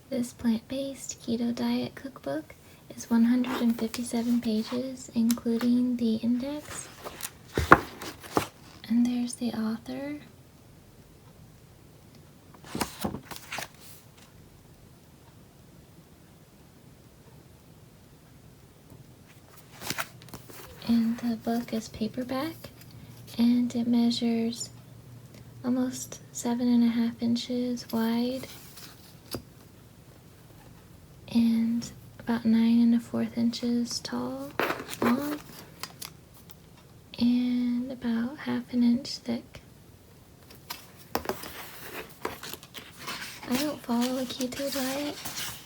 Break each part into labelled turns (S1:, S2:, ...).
S1: This plant-based keto diet cookbook is 157 pages, including the index. And there's the author. And the book is paperback, and it measures almost 7.5 inches wide and about 9 1/4 inches tall, long, and about 1/2 inch thick. I don't follow a keto diet,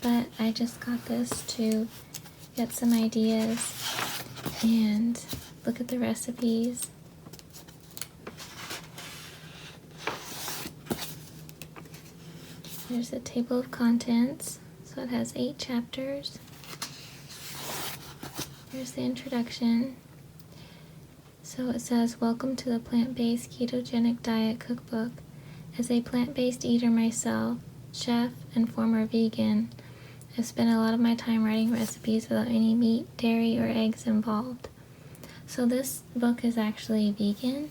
S1: but I just got this to get some ideas and look at the recipes. There's a table of contents, so it has 8 chapters. Here's the introduction. So it says, "Welcome to the Plant-Based Ketogenic Diet Cookbook. As a plant-based eater myself, chef, and former vegan, I've spent a lot of my time writing recipes without any meat, dairy, or eggs involved." So this book is actually vegan,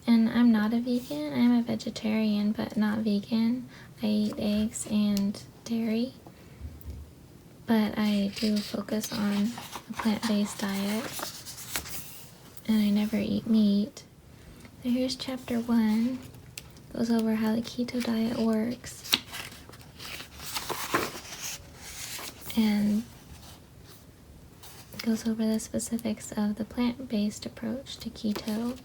S1: and I'm not a vegan. I'm a vegetarian, but not vegan. I eat eggs and dairy, but I do focus on a plant-based diet, and I never eat meat. So here's chapter 1. Goes over how the keto diet works. And goes over the specifics of the plant-based approach to keto.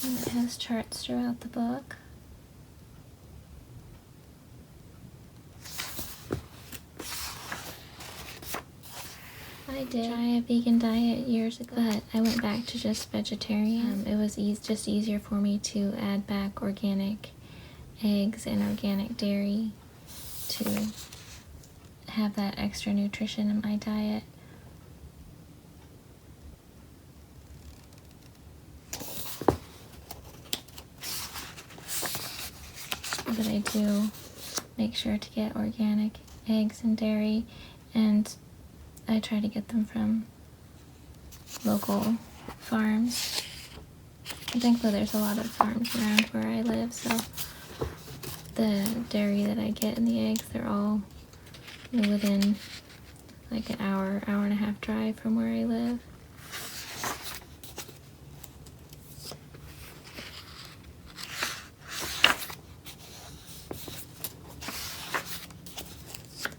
S1: And it has charts throughout the book. I did try a vegan diet years ago, but I went back to just vegetarian. It was just easier for me to add back organic eggs and organic dairy to have that extra nutrition in my diet. But I do make sure to get organic eggs and dairy, and I try to get them from local farms. Thankfully, there's a lot of farms around where I live, so the dairy that I get and the eggs, they're all within like an hour, hour and a half drive from where I live.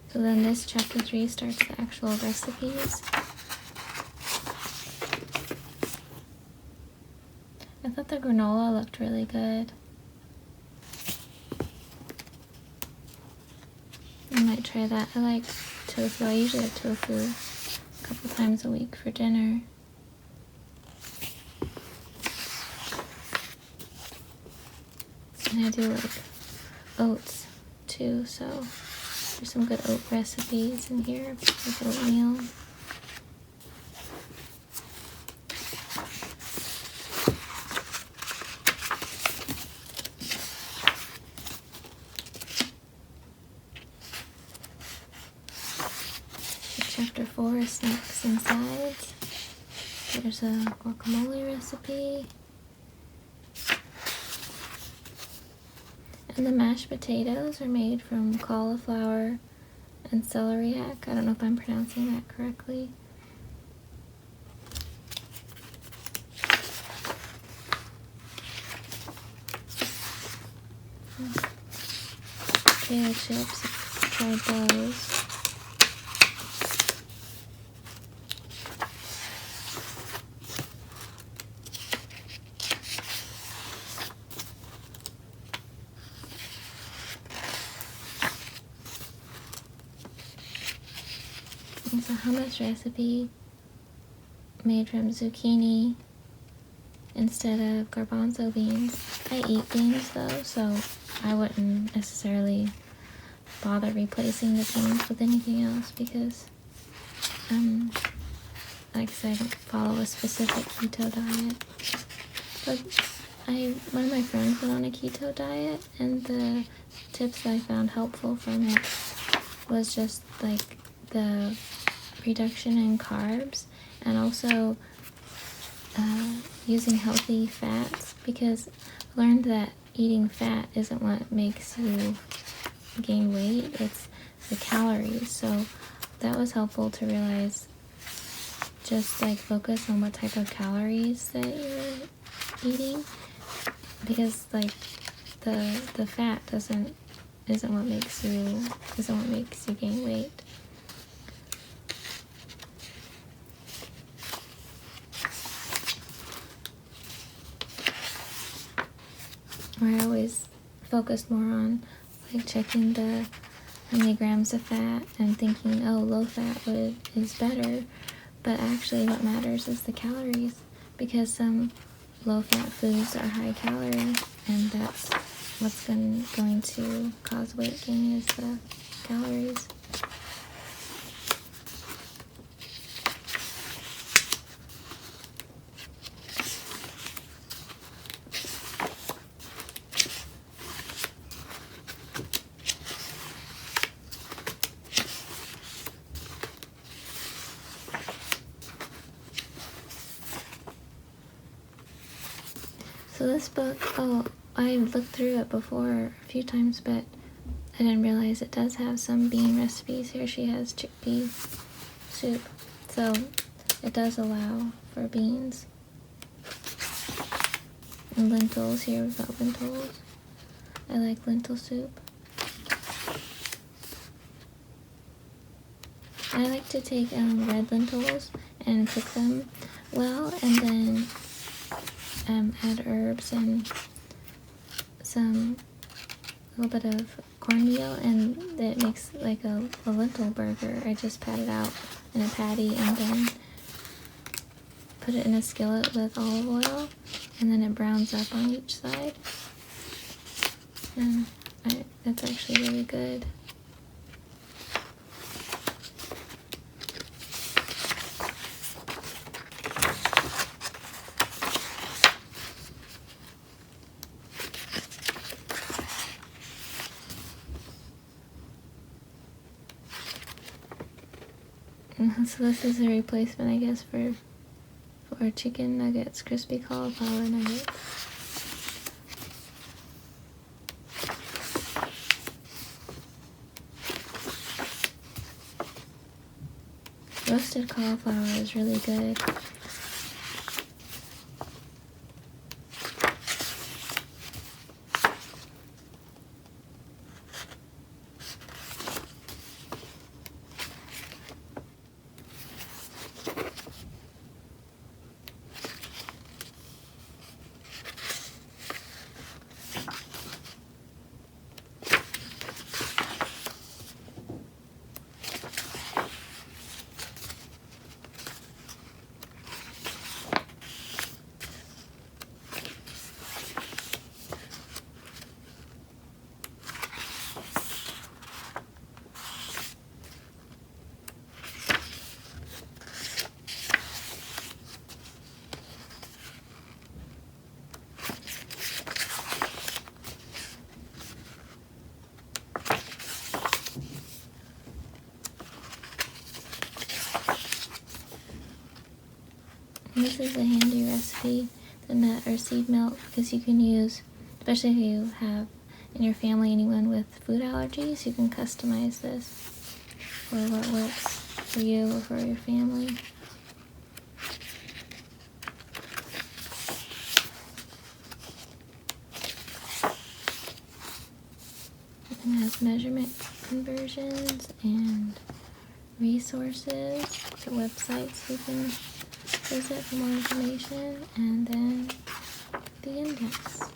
S1: So then this chapter 3 starts the actual recipes. I thought the granola looked really good. I might try that. I like tofu. I usually have tofu a couple times a week for dinner. And I do like oats too, so there's some good oat recipes in here, like oatmeal. Chapter 4 is snacks and sides. There's a guacamole recipe. And the mashed potatoes are made from cauliflower and celeriac. I don't know if I'm pronouncing that correctly. Potato chips, tried those. It's a hummus recipe made from zucchini instead of garbanzo beans. I eat beans though, so I wouldn't necessarily bother replacing the beans with anything else because, like I said, I don't follow a specific keto diet. But one of my friends went on a keto diet, and the tips that I found helpful from it was just like the reduction in carbs and also using healthy fats, because I learned that eating fat isn't what makes you gain weight, it's the calories. So that was helpful to realize, just like focus on what type of calories that you're eating, because like the fat isn't what makes you gain weight. I always focused more on like checking how many grams of fat and thinking, oh, low fat is better, but actually what matters is the calories, because some low fat foods are high calorie, and that's what's going to cause weight gain, is the calories. So this book, I looked through it before a few times, but I didn't realize it does have some bean recipes. Here she has chickpea soup, so it does allow for beans. And lentils, here we've got lentils. I like lentil soup. I like to take red lentils and cook them well, and then add herbs and a little bit of cornmeal, and it makes like a lentil burger. I just pat it out in a patty and then put it in a skillet with olive oil, and then it browns up on each side, and that's actually really good. So this is a replacement, I guess, for chicken nuggets, crispy cauliflower nuggets. Roasted cauliflower is really good. This is a handy recipe, the nut or seed milk, because you can use, especially if you have in your family anyone with food allergies, you can customize this for what works for you or for your family. It has measurement conversions and resources, the websites you can visit for more information, and then the index.